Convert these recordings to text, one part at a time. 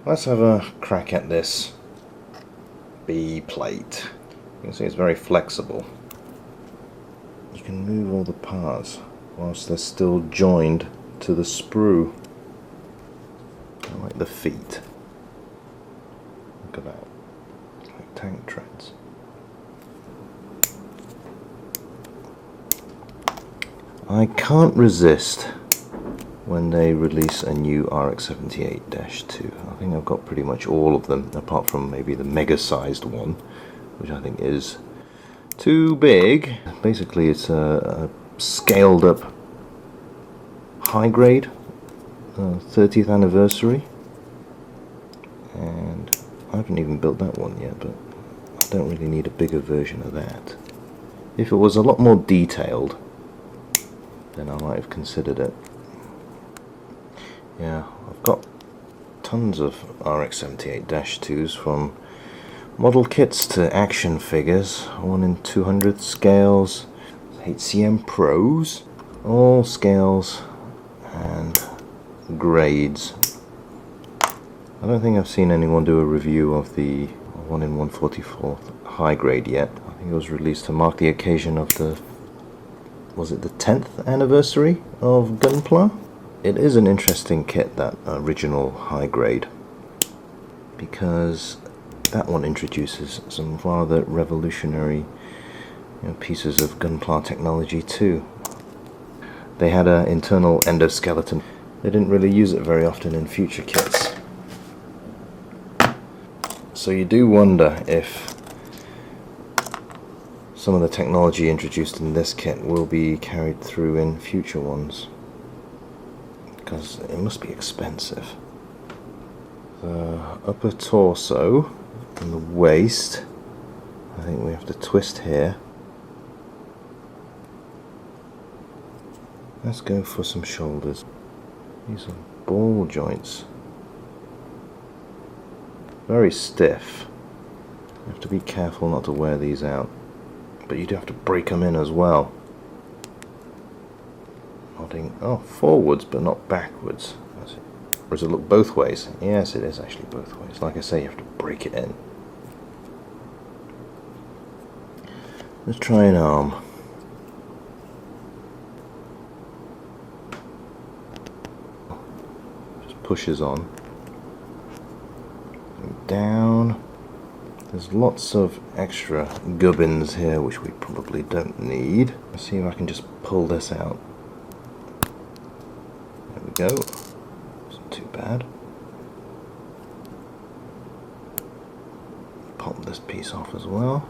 Let's have a crack at this B plate. You can see it's very flexible. You can move all the parts whilst they're still joined to the sprue. I like the feet. Look at that. It's like tank treads. I can't resist when they release a new RX-78-2. I think I've got pretty much all of them, apart from maybe the mega-sized one, which I think is too big. Basically, it's a scaled-up high-grade 30th anniversary, and I haven't even built that one yet, but I don't really need a bigger version of that. If it was a lot more detailed, then I might have considered it. Yeah, I've got tons of RX-78-2s, from model kits to action figures, 1 in 200 scales, HCM Pros, all scales and grades. I don't think I've seen anyone do a review of the 1 in 144 high grade yet. I think it was released to mark the occasion of the, was it the 10th anniversary of Gunpla? It is an interesting kit, that original high grade, because that one introduces some rather revolutionary pieces of Gunpla technology too. They had an internal endoskeleton. They didn't really use it very often in future kits. So you do wonder if some of the technology introduced in this kit will be carried through in future ones, because it must be expensive. The upper torso and the waist, I think we have to twist here. Let's go for some shoulders. These are ball joints. Very stiff. You have to be careful not to wear these out, but you do have to break them in as well. Nodding, oh, forwards but not backwards. Or does it look both ways? Yes, it is actually both ways. Like I say, you have to break it in. Let's try an arm. Just pushes on. Down. There's lots of extra gubbins here which we probably don't need. Let's see if I can just pull this out. There we go. Isn't too bad. Pop this piece off as well.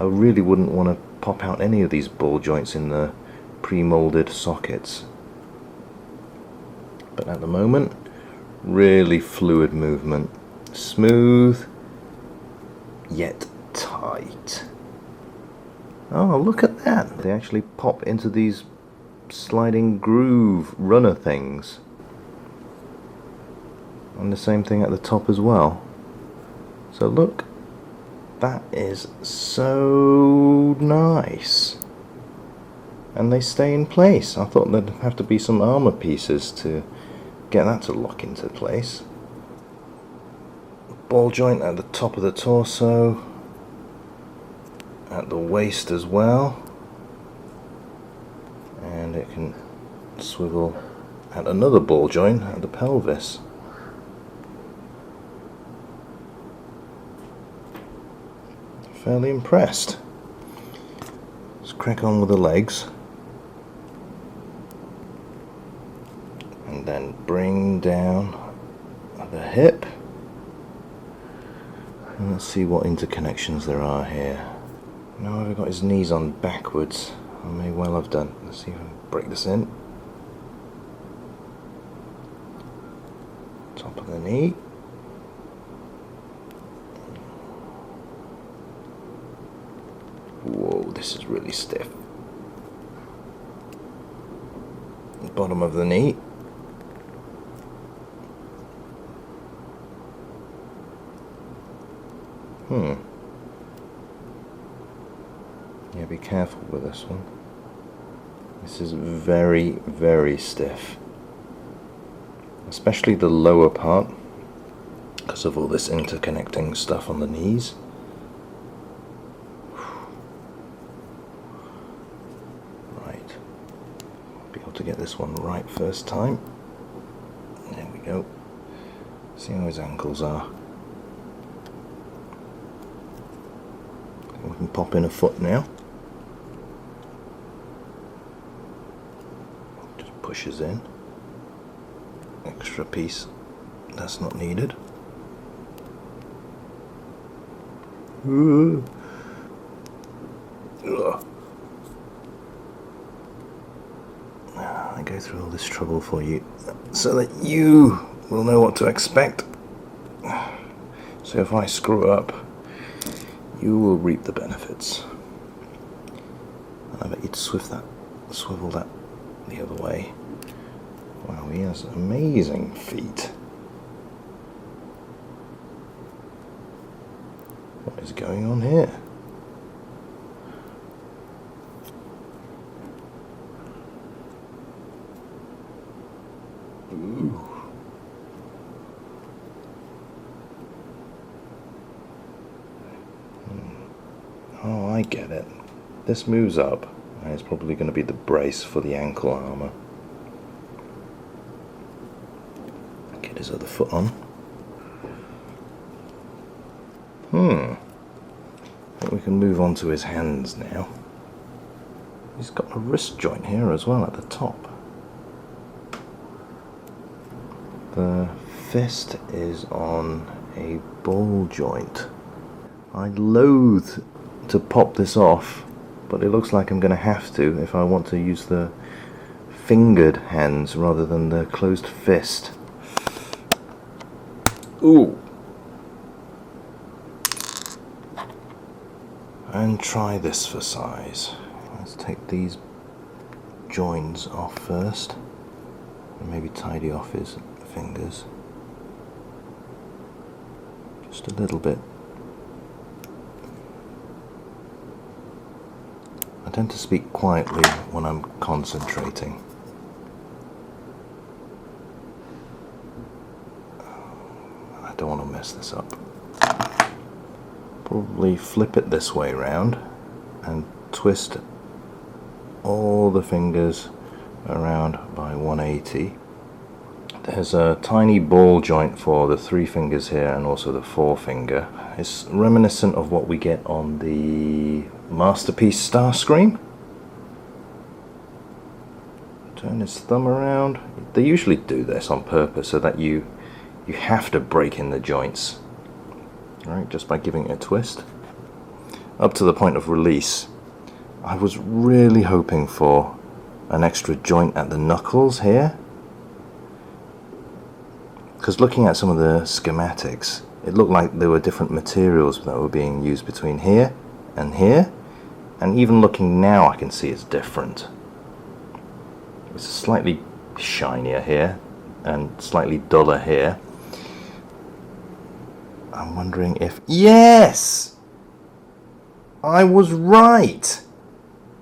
I really wouldn't want to pop out any of these ball joints in the pre-molded sockets. But at the moment, really fluid movement. Smooth, yet tight. Oh, look at that. They actually pop into these sliding groove runner things. And the same thing at the top as well. So look, that is so nice. And they stay in place. I thought there'd have to be some armor pieces to get that to lock into place. Ball joint at the top of the torso, at the waist as well, and it can swivel at another ball joint at the pelvis. Fairly impressed. Let's crack on with the legs, and then bring down the hip. And let's see what interconnections there are here. Now I've got his knees on backwards. I may well have done. Let's see if I can break this in. Top of the knee. Whoa, this is really stiff. Bottom of the knee. Yeah, be careful with this one. This is very, very stiff. Especially the lower part. because of all this interconnecting stuff on the knees. Right, be able to get this one right first time. There we go. See how his ankles are. We can pop in a foot now. Just pushes in. Extra piece that's not needed. Ugh. I go through all this trouble for you so that you will know what to expect. So if I screw up, you will reap the benefits. And I bet you'd swivel that the other way. Wow, he has amazing feet. What is going on here? Ooh. Oh, I get it. This moves up, and it's probably going to be the brace for the ankle armor. Get his other foot on. I think we can move on to his hands now. He's got a wrist joint here as well at the top. The fist is on a ball joint. I loathe to pop this off, but it looks like I'm going to have to if I want to use the fingered hands rather than the closed fist. Ooh! And try this for size. Let's take these joins off first, and maybe tidy off his fingers. Just a little bit. I tend to speak quietly when I'm concentrating. I don't want to mess this up. Probably flip it this way round and twist all the fingers around by 180. There's a tiny ball joint for the 3 fingers here and also the 4-finger. It's reminiscent of what we get on the Masterpiece Starscream. Turn his thumb around. They usually do this on purpose so that you have to break in the joints. Right, just by giving it a twist. Up to the point of release. I was really hoping for an extra joint at the knuckles here. Because looking at some of the schematics, it looked like there were different materials that were being used between here and here. And even looking now I can see it's different. It's slightly shinier here and slightly duller here. I'm wondering if... Yes! I was right!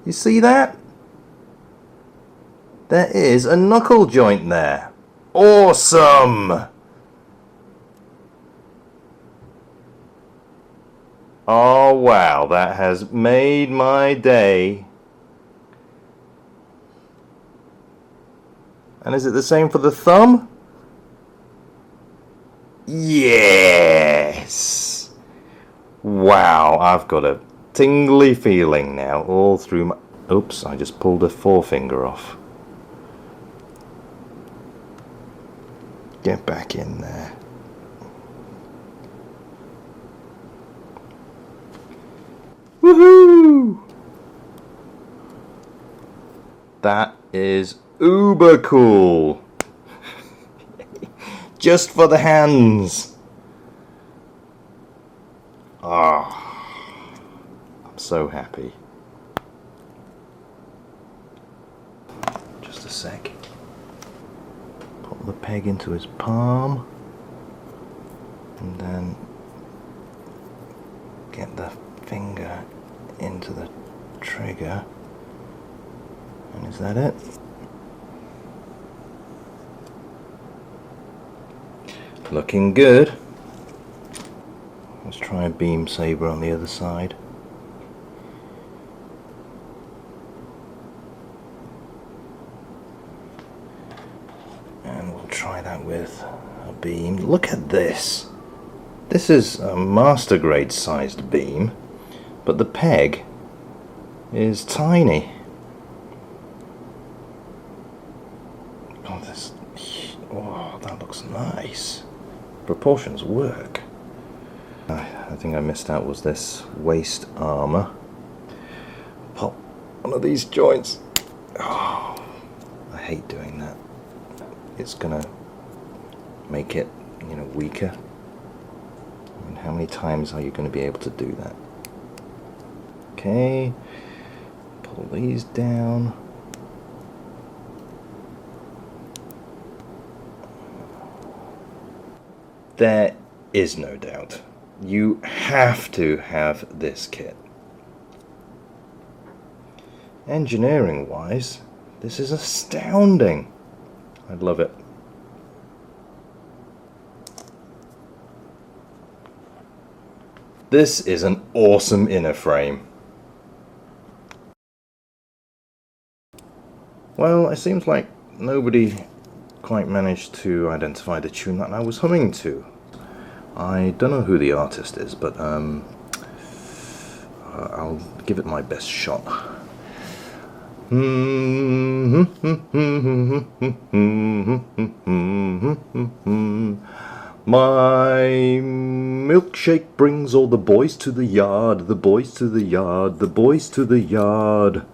You see that? There is a knuckle joint there. Awesome! Oh wow, that has made my day. And is it the same for the thumb? Yes! Wow, I've got a tingly feeling now all through my... Oops, I just pulled a 4-finger off. Get back in there. Woohoo! That is uber cool. Just for the hands. Ah, I'm so happy. Just a sec. Pop the peg into his palm. And then get the finger into the trigger. And is that it? Looking good. Let's try a beam saber on the other side. And we'll try that with a beam. Look at this. This is a master grade sized beam, but the peg is tiny. Oh, this. Oh, that looks nice. Proportions work. I think I missed out was this waist armor. Pop one of these joints. Oh, I hate doing that. It's gonna make it, weaker. I mean, how many times are you going to be able to do that? Okay, pull these down. There is no doubt. You have to have this kit. Engineering wise, this is astounding. I love it. This is an awesome inner frame. Well, it seems like nobody quite managed to identify the tune that I was humming to. I don't know who the artist is, but I'll give it my best shot. My milkshake brings all the boys to the yard, the boys to the yard, the boys to the yard.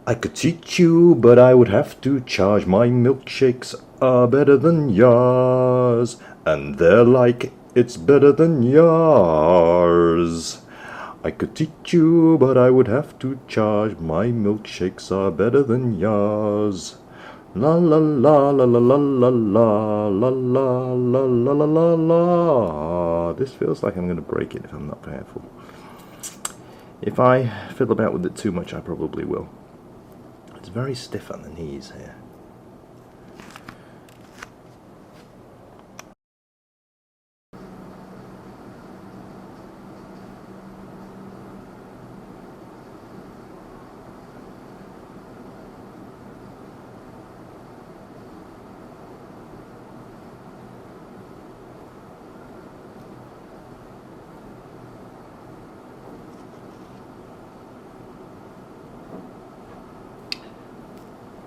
I could teach you, but I would have to charge. My milkshakes are better than yours, and they're like it's better than yours. I could teach you, but I would have to charge. My milkshakes are better than yours. La la la la la la la la la la la la la la la. This feels like I'm going to break it if I'm not careful. If I fiddle about with it too much, I probably will. It's very stiff on the knees here.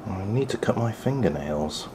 I need to cut my fingernails.